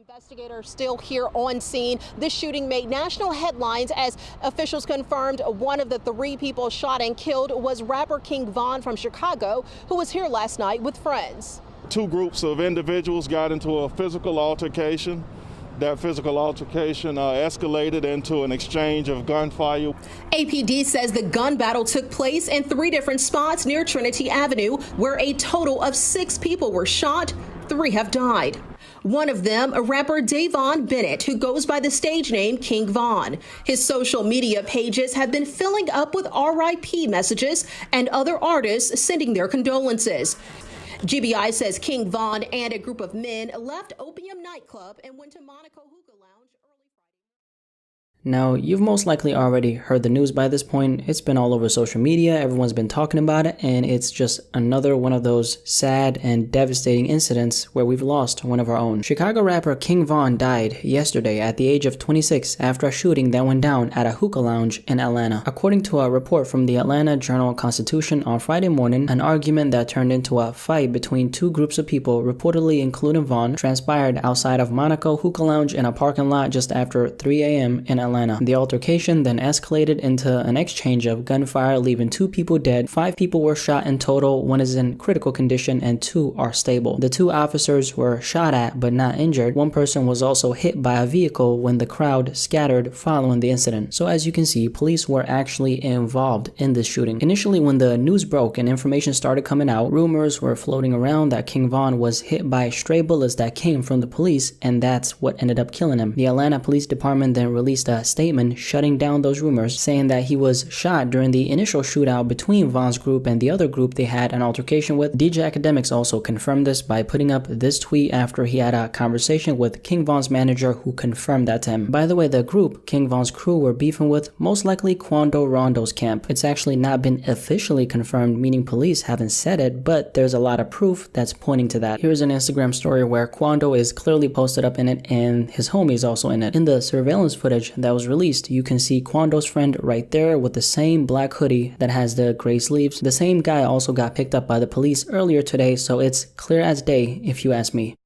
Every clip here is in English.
Investigators still here on scene. This shooting made national headlines as officials confirmed one of the 3 people shot and killed was rapper King Von from Chicago, who was here last night with friends. 2 groups of individuals got into a physical altercation. That physical altercation escalated into an exchange of gunfire. APD says the gun battle took place in 3 different spots near Trinity Avenue, where a total of 6 people were shot. 3 have died. One of them, a rapper Davon Bennett, who goes by the stage name King Von. His social media pages have been filling up with RIP messages and other artists sending their condolences. GBI says King Von and a group of men left Opium nightclub and went to Monaco Hookah Lounge early Friday. Now, you've most likely already heard the news by this point. It's been all over social media, everyone's been talking about it, and it's just another one of those sad and devastating incidents where we've lost one of our own. Chicago rapper King Von died yesterday at the age of 26 after a shooting that went down at a hookah lounge in Atlanta. According to a report from the Atlanta Journal-Constitution on Friday morning, an argument that turned into a fight between 2 groups of people, reportedly including Von, transpired outside of Monaco Hookah Lounge in a parking lot just after 3 a.m. in Atlanta. The altercation then escalated into an exchange of gunfire, leaving 2 people dead. 5 people were shot in total. 1 is in critical condition and 2 are stable. The 2 officers were shot at but not injured. 1 person was also hit by a vehicle when the crowd scattered following the incident. So as you can see, police were actually involved in this shooting. Initially, when the news broke and information started coming out, rumors were floating around that King Von was hit by stray bullets that came from the police, and that's what ended up killing him. The Atlanta Police Department then released a statement shutting down those rumors, saying that he was shot during the initial shootout between Von's group and the other group they had an altercation with. DJ Academics also confirmed this by putting up this tweet after he had a conversation with King Von's manager, who confirmed that to him. By the way, the group King Von's crew were beefing with most likely Quando Rondo's camp. It's actually not been officially confirmed, meaning police haven't said it, but there's a lot of proof that's pointing to that. Here's an Instagram story where Quando is clearly posted up in it and his homie is also in it. In the surveillance footage that was released, you can see Quando's friend right there with the same black hoodie that has the gray sleeves. The same guy also got picked up by the police earlier today, so it's clear as day if you ask me.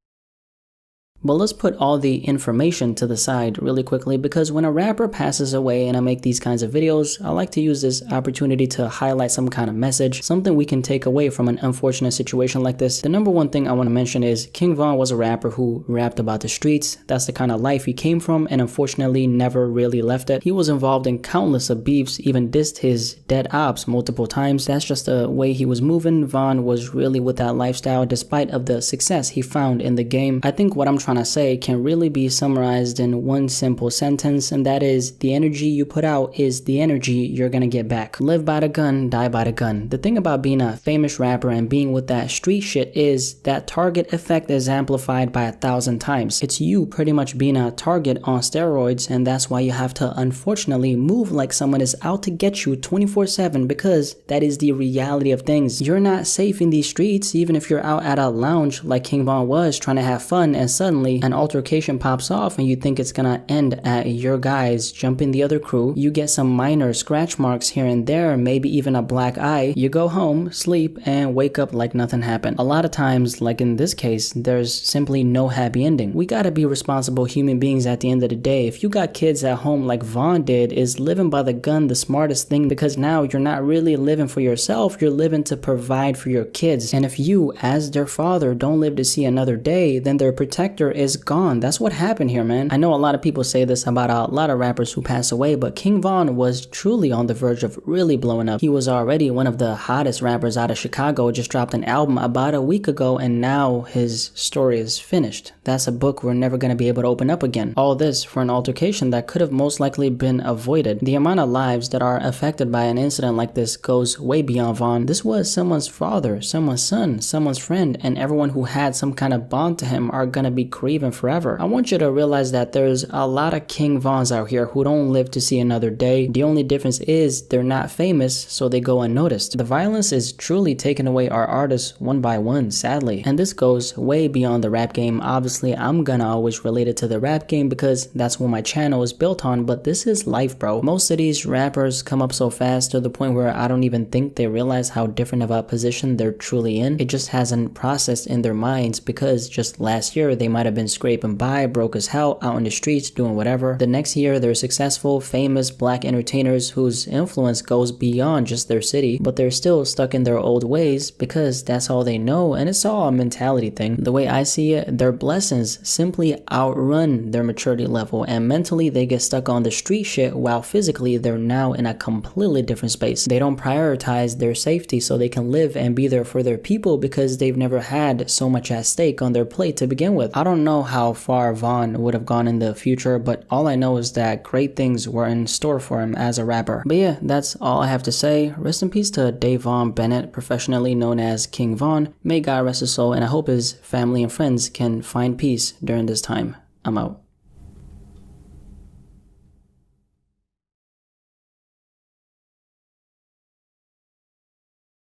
But let's put all the information to the side really quickly, because when a rapper passes away and I make these kinds of videos, I like to use this opportunity to highlight some kind of message, something we can take away from an unfortunate situation like this. The number one thing I want to mention is King Von was a rapper who rapped about the streets. That's the kind of life he came from and unfortunately never really left it. He was involved in countless of beefs, even dissed his dead ops multiple times. That's just the way he was moving. Von was really with that lifestyle despite of the success he found in the game. I think what I'm trying to say can really be summarized in one simple sentence, and that is the energy you put out is the energy you're gonna get back. Live by the gun, die by the gun. The thing about being a famous rapper and being with that street shit is that target effect is amplified by 1,000 times. It's you pretty much being a target on steroids, and that's why you have to unfortunately move like someone is out to get you 24/7, because that is the reality of things. You're not safe in these streets, even if you're out at a lounge like King Von was trying to have fun, and suddenly an altercation pops off and you think it's gonna end at your guys jumping the other crew. You get some minor scratch marks here and there, maybe even a black eye. You go home, sleep, and wake up like nothing happened. A lot of times, like in this case, there's simply no happy ending. We gotta be responsible human beings at the end of the day. If you got kids at home like Von did, is living by the gun the smartest thing? Because now you're not really living for yourself, you're living to provide for your kids. And if you, as their father, don't live to see another day, then their protector is gone. That's what happened here, man. I know a lot of people say this about a lot of rappers who pass away, but King Von was truly on the verge of really blowing up. He was already one of the hottest rappers out of Chicago, just dropped an album about a week ago, and now his story is finished. That's a book we're never going to be able to open up again. All this for an altercation that could have most likely been avoided. The amount of lives that are affected by an incident like this goes way beyond Von. This was someone's father, someone's son, someone's friend, and everyone who had some kind of bond to him are going to be grieving forever. I want you to realize that there's a lot of King Vons out here who don't live to see another day. The only difference is they're not famous, so they go unnoticed. The violence is truly taking away our artists one by one, sadly. And this goes way beyond the rap game. Obviously, I'm gonna always relate it to the rap game because that's what my channel is built on, but this is life, bro. Most of these rappers come up so fast to the point where I don't even think they realize how different of a position they're truly in. It just hasn't processed in their minds because just last year they might might have been scraping by, broke as hell, out in the streets, doing whatever. The next year, they're successful, famous black entertainers whose influence goes beyond just their city, but they're still stuck in their old ways because that's all they know, and it's all a mentality thing. The way I see it, their blessings simply outrun their maturity level, and mentally they get stuck on the street shit while physically they're now in a completely different space. They don't prioritize their safety so they can live and be there for their people because they've never had so much at stake on their plate to begin with. I don't know how far Von would have gone in the future, but all I know is that great things were in store for him as a rapper. But yeah, that's all I have to say. Rest in peace to Davon Bennett, professionally known as King Von. May God rest his soul, and I hope his family and friends can find peace during this time. I'm out.